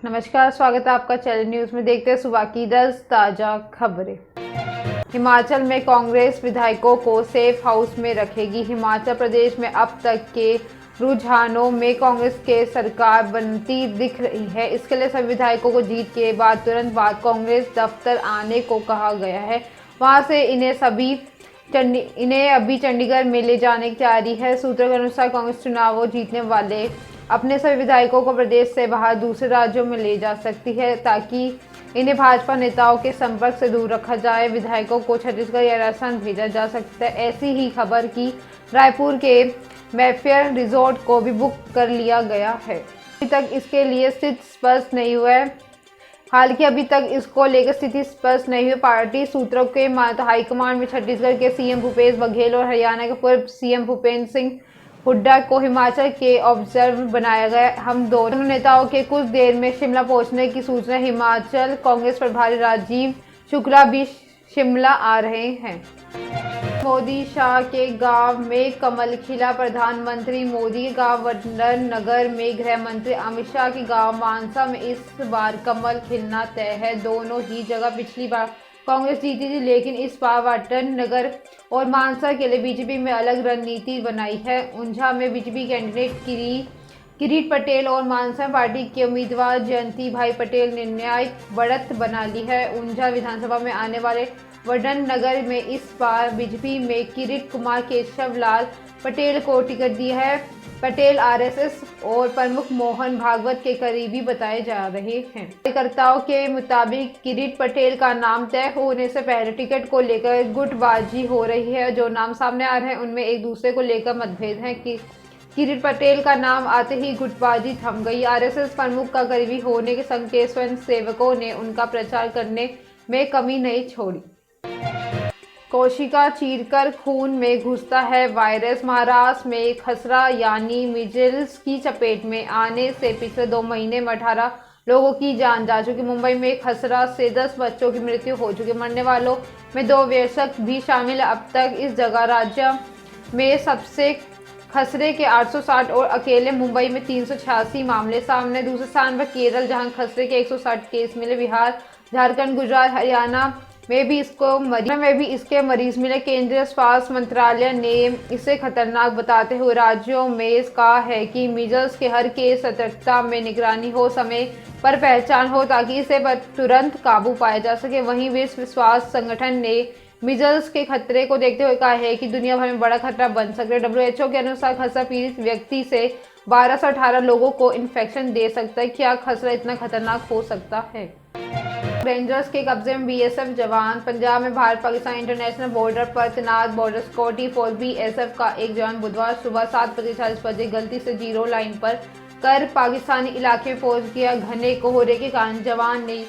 नमस्कार, स्वागत है आपका चैनल न्यूज में। देखते हैं सुबह की 10 ताजा खबरें। हिमाचल में कांग्रेस विधायकों को सेफ हाउस में रखेगी। हिमाचल प्रदेश में अब तक के रुझानों में कांग्रेस के सरकार बनती दिख रही है। इसके लिए सभी विधायकों को जीत के बाद तुरंत बाद कांग्रेस दफ्तर आने को कहा गया है। वहां से इन्हें अभी चंडीगढ़ में ले जाने की तैयारी है। सूत्रों के अनुसार कांग्रेस चुनाव जीतने वाले अपने सभी विधायकों को प्रदेश से बाहर दूसरे राज्यों में ले जा सकती है, ताकि इन्हें भाजपा नेताओं के संपर्क से दूर रखा जाए। विधायकों को छत्तीसगढ़ या राजस्थान भेजा जा सकता है। ऐसी ही खबर की रायपुर के मैफेयर रिजॉर्ट को भी बुक कर लिया गया है। अभी तक इसके लिए स्थिति स्पष्ट नहीं हुआ है। हालांकि अभी तक इसको लेकर स्थिति स्पष्ट नहीं हुई। पार्टी सूत्रों के मानते हाईकमान में छत्तीसगढ़ के सीएम भूपेश बघेल और हरियाणा के पूर्व सीएम भूपेंद्र सिंह हुड्डा को हिमाचल के ऑब्जर्वर बनाया गया। हम दोनों नेताओं के कुछ देर में शिमला पहुंचने की सूचना। हिमाचल कांग्रेस प्रभारी राजीव शुक्ला भी शिमला आ रहे हैं। मोदी शाह के गांव में कमल खिला। प्रधानमंत्री मोदी के गांव वडन नगर में गृह मंत्री अमित शाह के गांव मानसा में इस बार कमल खिलना तय है। दोनों ही जगह पिछली बार कांग्रेस जीती थी, लेकिन इस बार वडन नगर और मानसा के लिए बीजेपी में अलग रणनीति बनाई है। ऊंझा में बीजेपी कैंडिडेट किरीट पटेल और मानसा पार्टी के उम्मीदवार जयंती भाई पटेल ने न्यायिक बढ़त बना ली है। ऊंझा विधानसभा में आने वाले वडन नगर में इस बार बीजेपी में किरीट कुमार केशव लाल पटेल को टिकट दिया है। पटेल आरएसएस और प्रमुख मोहन भागवत के करीबी बताए जा रहे हैं। कार्यकर्ताओं के मुताबिक किरीट पटेल का नाम तय होने से पहले टिकट को लेकर गुटबाजी हो रही है। जो नाम सामने आ रहे हैं उनमें एक दूसरे को लेकर मतभेद है कि किरीट पटेल का नाम आते ही गुटबाजी थम गई। आरएसएस प्रमुख का करीबी होने के संकेत स्वयं सेवकों ने उनका प्रचार करने में कमी नहीं छोड़ी। कोशिका चीरकर खून में घुसता है वायरस। महाराष्ट्र में खसरा यानी मीजल्स की चपेट में आने से पिछले 2 महीने में 18 लोगों की जान जा चुकी। मुंबई में खसरा से 10 बच्चों की मृत्यु हो चुकी। मरने वालों में 2 वयस्क भी शामिल है। अब तक इस जगह राज्य में सबसे खसरे के 860 और अकेले मुंबई में 386 मामले सामने। दूसरे स्थान पर केरल, जहां खसरे के 160 केस मिले। बिहार, झारखंड, गुजरात, हरियाणा में भी इसके मरीज मिले। केंद्रीय स्वास्थ्य मंत्रालय ने इसे खतरनाक बताते हुए राज्यों में कहा है कि मीजल्स के हर केस सतर्कता में निगरानी हो, समय पर पहचान हो, ताकि इसे पर तुरंत काबू पाया जा सके। वहीं विश्व स्वास्थ्य संगठन ने मीजल्स के खतरे को देखते हुए कहा है कि दुनिया भर में बड़ा खतरा बन सकता है। WHO के अनुसार खसरा पीड़ित व्यक्ति से 12 से 18 लोगों को इन्फेक्शन दे सकता है। क्या खसरा इतना खतरनाक हो सकता है? रेंजर्स के कब्जे में बीएसएफ जवान। पंजाब में भारत पाकिस्तान इंटरनेशनल बॉर्डर पर तैनात बॉर्डर सिक्योरिटी फोर्स बीएसएफ का एक जवान बुधवार सुबह 7:40 बजे गलती से जीरो लाइन पर कर पाकिस्तानी इलाके में पहुंच गया। घने कोहरे के कारण जवान ने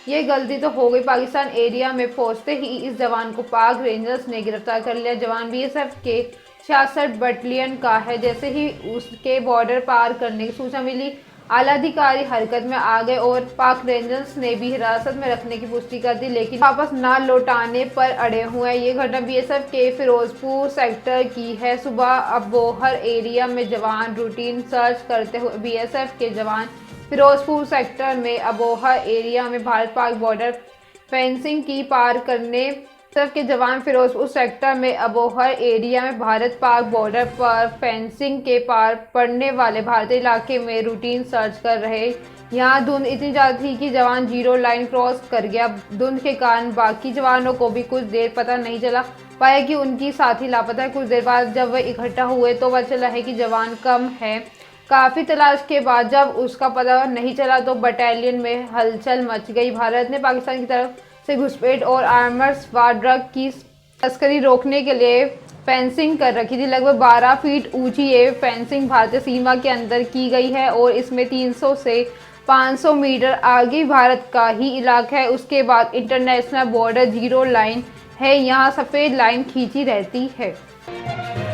ये गलती तो हो गई। पाकिस्तान एरिया में पहुंचते ही इस जवान को पाक रेंजर्स ने गिरफ्तार कर लिया। जवान बीएसएफ के 66 बटालियन का है। जैसे ही उसके बॉर्डर पार करने की सूचना मिली, आला अधिकारी हरकत में आ गए और पाक रेंजर्स ने भी हिरासत में रखने की पुष्टि कर दी, लेकिन वापस न लौटाने पर अड़े हुए हैं। ये घटना बीएसएफ के फिरोजपुर सेक्टर की है। सुबह अबोहर एरिया में जवान रूटीन सर्च करते हुए बीएसएफ के जवान फिरोजपुर सेक्टर में अबोहर एरिया में भारत पाक बॉर्डर फेंसिंग की पार करने बीएसएफ के जवान फिरोजपुर सेक्टर में अबोहर एरिया में भारत पाक बॉर्डर पर फेंसिंग के पार पड़ने वाले भारतीय इलाके में रूटीन सर्च कर रहे। यहाँ धुंध इतनी ज़्यादा थी कि जवान जीरो लाइन क्रॉस कर गया। धुंध के कारण बाकी जवानों को भी कुछ देर पता नहीं चला पाया कि उनकी साथी लापता है। कुछ देर बाद जब वह इकट्ठा हुए तो पता चला है कि जवान कम है। काफ़ी तलाश के बाद जब उसका पता नहीं चला तो बटालियन में हलचल मच गई। भारत ने पाकिस्तान की तरफ से घुसपैठ और आर्मर्स व ड्रग की तस्करी रोकने के लिए फेंसिंग कर रखी थी। लगभग 12 फीट ऊंची ये फेंसिंग भारतीय सीमा के अंदर की गई है और इसमें 300 से 500 मीटर आगे भारत का ही इलाका है। उसके बाद इंटरनेशनल बॉर्डर जीरो लाइन है। यहाँ सफ़ेद लाइन खींची रहती है।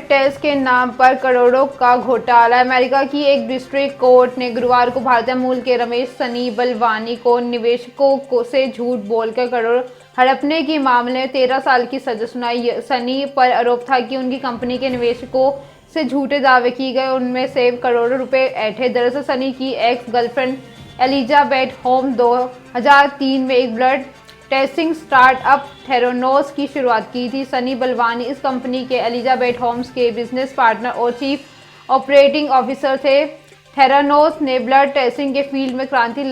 टेस्ट के नाम पर करोड़ों का घोटाला। अमेरिका की एक डिस्ट्रिक्ट कोर्ट ने गुरुवार को भारतीय मूल के रमेश सनी बलवानी को निवेशकों से झूठ बोलकर करोड़ हड़पने के मामले में 13 साल की सजा सुनाई। सनी पर आरोप था कि उनकी कंपनी के निवेशकों से झूठे दावे किए गए, उनमें से करोड़ों रुपए ऐंठे। दरअसल सनी की एक्स गर्लफ्रेंड एलिजाबेथ होम 2003 में एक ब्लड टेस्टिंग स्टार्टअप थेरानोस की शुरुआत की थी। सनी बलवानी इस कंपनी के एलिजाबेथ होम्स के बिजनेस पार्टनर और चीफ ऑपरेटिंग ऑफिसर थे। थेरानोस ने ब्लड टेस्टिंग के फील्ड में क्रांति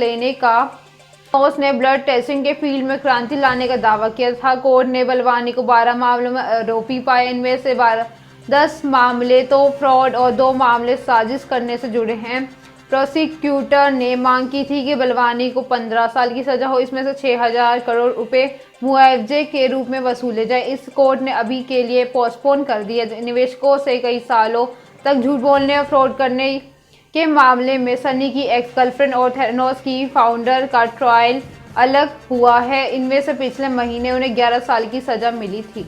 लाने का दावा किया था। कोर्ट ने बलवानी को 12 मामलों में आरोपी पाए। इनमें से 10 मामले तो फ्रॉड और 2 मामले साजिश करने से जुड़े हैं। प्रोसिक्यूटर ने मांग की थी कि बलवानी को 15 साल की सजा हो, इसमें से 6,000 करोड़ रुपए मुआवजे के रूप में वसूले जाए। इस कोर्ट ने अभी के लिए पोस्टपोन कर दिया। निवेशकों से कई सालों तक झूठ बोलने और फ्रॉड करने के मामले में सनी की एक्स गर्लफ्रेंड और थेरानोस की फाउंडर का ट्रायल अलग हुआ है। इनमें से पिछले महीने उन्हें 11 साल की सजा मिली थी।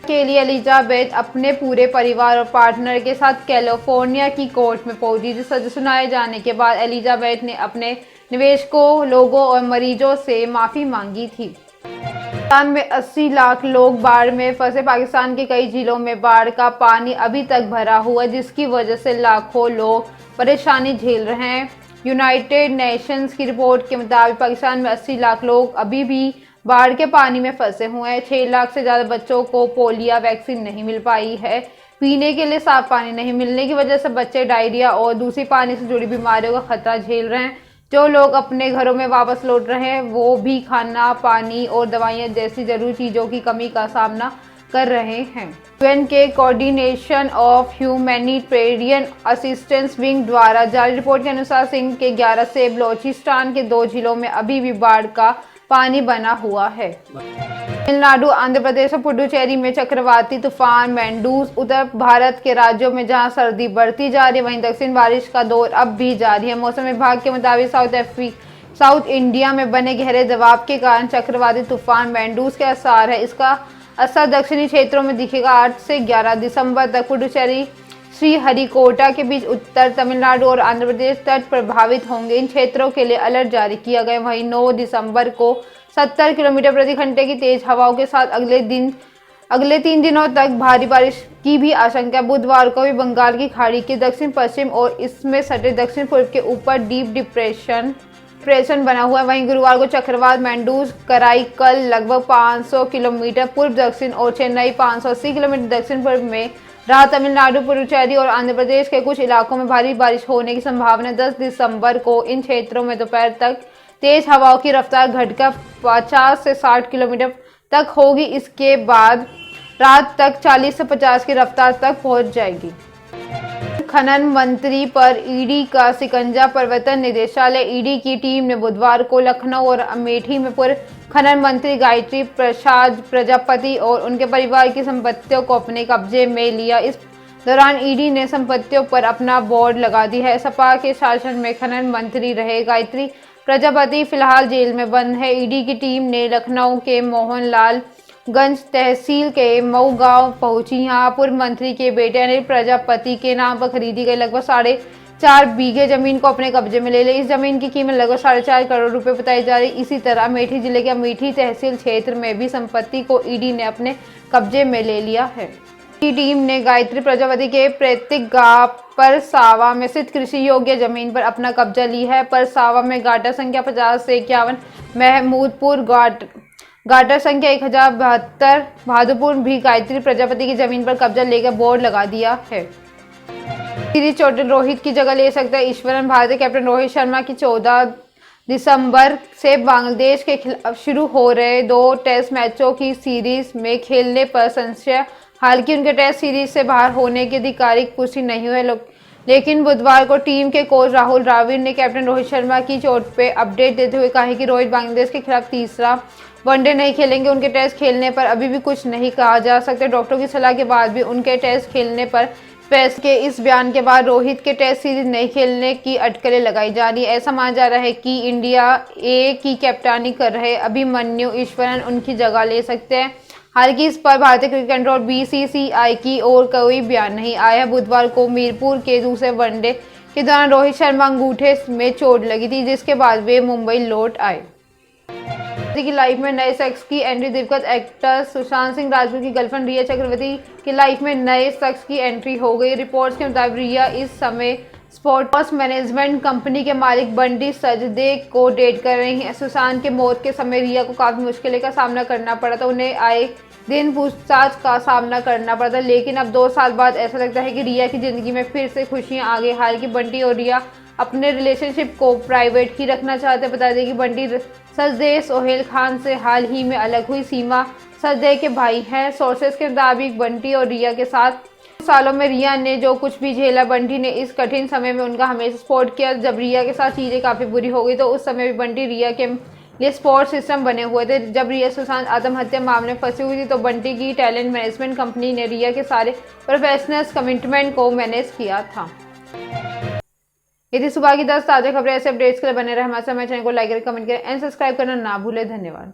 के लिए एलिजाबेथ अपने पूरे परिवार और पार्टनर के साथ कैलिफोर्निया की कोर्ट में पहुंची। सजा सुनाए जाने के बाद एलिजाबेथ ने अपने निवेशकों, लोगों और मरीजों से माफी मांगी थी। पाकिस्तान में 80 लाख लोग बाढ़ में फंसे। पाकिस्तान के कई जिलों में बाढ़ का पानी अभी तक भरा हुआ है, जिसकी वजह से लाखों लोग परेशानी झेल रहे हैं। यूनाइटेड नेशंस की रिपोर्ट के मुताबिक पाकिस्तान में 80 लाख लोग अभी भी बाढ़ के पानी में फंसे हुए हैं। 6 लाख से ज़्यादा बच्चों को पोलियो वैक्सीन नहीं मिल पाई है। पीने के लिए साफ पानी नहीं मिलने की वजह से बच्चे डायरिया और दूसरी पानी से जुड़ी बीमारियों का खतरा झेल रहे हैं। जो लोग अपने घरों में वापस लौट रहे हैं वो भी खाना, पानी और दवाइयाँ जैसी जरूरी चीज़ों की कमी का सामना कर रहे हैं। यूएन के coordination of humanitarian assistance wing द्वारा जारी रिपोर्ट के अनुसार सिंध के 11 से बलोचिस्तान के 2 जिलों में अभी भी बाढ़ का पानी बना हुआ है। तमिलनाडु, आंध्र प्रदेश और पुडुचेरी में चक्रवाती तूफान मैंडूज उत्तर भारत के राज्यों में जहां सर्दी बढ़ती जा रही है, वहीं दक्षिण बारिश का दौर अब भी जारी है। मौसम विभाग के मुताबिक साउथ इंडिया में बने गहरे दबाव के कारण चक्रवाती तूफान मैंडूज के आसार है। इसका असर दक्षिणी क्षेत्रों में दिखेगा। 8 से 11 दिसंबर तक पुडुचेरी श्रीहरिकोटा के बीच उत्तर तमिलनाडु और आंध्र प्रदेश तट प्रभावित होंगे। इन क्षेत्रों के लिए अलर्ट जारी किया गया। वहीं 9 दिसंबर को 70 किलोमीटर प्रति घंटे की तेज हवाओं के साथ अगले 3 दिनों तक भारी बारिश की भी आशंका है। बुधवार को भी बंगाल की खाड़ी के दक्षिण पश्चिम और इसमें सटे दक्षिण पूर्व के ऊपर डीप डिप्रेशन बना हुआ है। वहीं गुरुवार को चक्रवात मैंडूज कराईकल लगभग 500 किलोमीटर पूर्व दक्षिण और चेन्नई 580 किलोमीटर दक्षिण पूर्व में रहा। तमिलनाडु, पुडुचेरी और आंध्र प्रदेश के कुछ इलाकों में भारी बारिश होने की संभावना है। 10 दिसंबर को इन क्षेत्रों में दोपहर तक तेज हवाओं की रफ्तार घटकर 50 से 60 किलोमीटर तक होगी। इसके बाद रात तक 40 से 50 की रफ्तार तक पहुंच जाएगी। खनन मंत्री पर ईडी का शिकंजा। प्रवर्तन निदेशालय ईडी की टीम ने बुधवार को लखनऊ और अमेठी में पूर्व खनन मंत्री गायत्री प्रसाद प्रजापति और उनके परिवार की संपत्तियों को अपने कब्जे में लिया। इस दौरान ईडी ने संपत्तियों पर अपना बोर्ड लगा दी है। सपा के शासन में खनन मंत्री रहे गायत्री प्रजापति फिलहाल जेल में बंद है। ईडी की टीम ने लखनऊ के मोहनलाल गंज तहसील के मऊ गांव पहुंची। यहाँ पूर्व मंत्री के बेटे अनिल प्रजापति के नाम पर खरीदी गई लगभग 4.5 बीघे जमीन को अपने कब्जे में ले ली। इस जमीन की कीमत लगभग 4.5 करोड़ रुपए बताई जा रही। इसी तरह अमेठी जिले के अमेठी तहसील क्षेत्र में भी संपत्ति को ईडी ने अपने कब्जे में ले लिया है। टीम ने गायत्री प्रजापति के पैतृक गांव परसावा में स्थित कृषि योग्य जमीन पर अपना कब्जा ली है। परसावा में गाटर संख्या 50 से 51, महमूदपुर गाटर संख्या 1072, बहादुरपुर भी गायत्री प्रजापति की जमीन पर कब्जा लेकर बोर्ड लगा दिया है। सीरीज चोटिल रोहित की जगह ले सकता है ईश्वरन। भारतीय कैप्टन रोहित शर्मा की 14 दिसंबर से बांग्लादेश के खिलाफ शुरू हो रहे 2 टेस्ट मैचों की सीरीज में खेलने पर संशय। हालांकि उनके टेस्ट सीरीज से बाहर होने की आधिकारिक पुष्टि नहीं हुई, लेकिन बुधवार को टीम के कोच राहुल द्रविड़ ने कैप्टन रोहित शर्मा की चोट पे अपडेट देते हुए कहा कि रोहित बांग्लादेश के खिलाफ तीसरा वनडे नहीं खेलेंगे। उनके टेस्ट खेलने पर अभी भी कुछ नहीं कहा जा सकता। डॉक्टरों की सलाह के बाद भी उनके टेस्ट खेलने पर पेस के इस बयान के बाद रोहित के टेस्ट सीरीज नहीं खेलने की अटकलें लगाई जा रही है। ऐसा माना जा रहा है कि इंडिया ए की कप्तानी कर रहे अभिमन्यु ईश्वरन उनकी जगह ले सकते हैं। हालांकि इस पर भारतीय क्रिकेट कंट्रोल बीसीसीआई की ओर कोई बयान नहीं आया। बुधवार को मीरपुर के दूसरे वनडे के दौरान रोहित शर्मा अंगूठे में चोट लगी थी, जिसके बाद वे मुंबई लौट आए। की लाइफ में नए शख्स की एंट्री। दिवंगत एक्टर सुशांत सिंह राजपूत की गर्लफ्रेंड रिया चक्रवर्ती की लाइफ में नए शख्स की एंट्री हो गई। रिपोर्ट्स के मुताबिक रिया इस समय स्पोर्ट्स मैनेजमेंट कंपनी के मालिक बंटी सजदे को डेट कर रही हैं। सुशांत के मौत के समय रिया को काफी मुश्किलों का सामना करना पड़ा था। उन्हें आए दिन पूछताछ का सामना करना पड़ा था, लेकिन अब 2 साल बाद ऐसा लगता है कि रिया की जिंदगी में फिर से खुशियां आ गई। हालांकि बंटी और रिया अपने रिलेशनशिप को प्राइवेट ही रखना चाहते हैं। बता दें कि बंटी सजदे सोहेल खान से हाल ही में अलग हुई। सीमा सजदे के भाई हैं। सोर्सेज के मुताबिक बंटी और रिया के साथ सालों में रिया ने जो कुछ भी झेला, बंटी ने इस कठिन समय में उनका हमेशा सपोर्ट किया। जब रिया के साथ चीज़ें काफ़ी बुरी हो गई तो उस समय भी बंटी रिया के लिए सपोर्ट सिस्टम बने हुए थे। जब रिया सुशांत आत्महत्या मामले में फंसी हुई थी तो बंटी की टैलेंट मैनेजमेंट कंपनी ने रिया के सारे प्रोफेशनल कमिटमेंट को मैनेज किया था। यदि सुबह की 10 ताज़ा खबरें ऐसे अपडेट्स के लिए बने रहे हमारे चैनल को लाइक करें, कमेंट करें एंड सब्सक्राइब करना ना भूलें। धन्यवाद।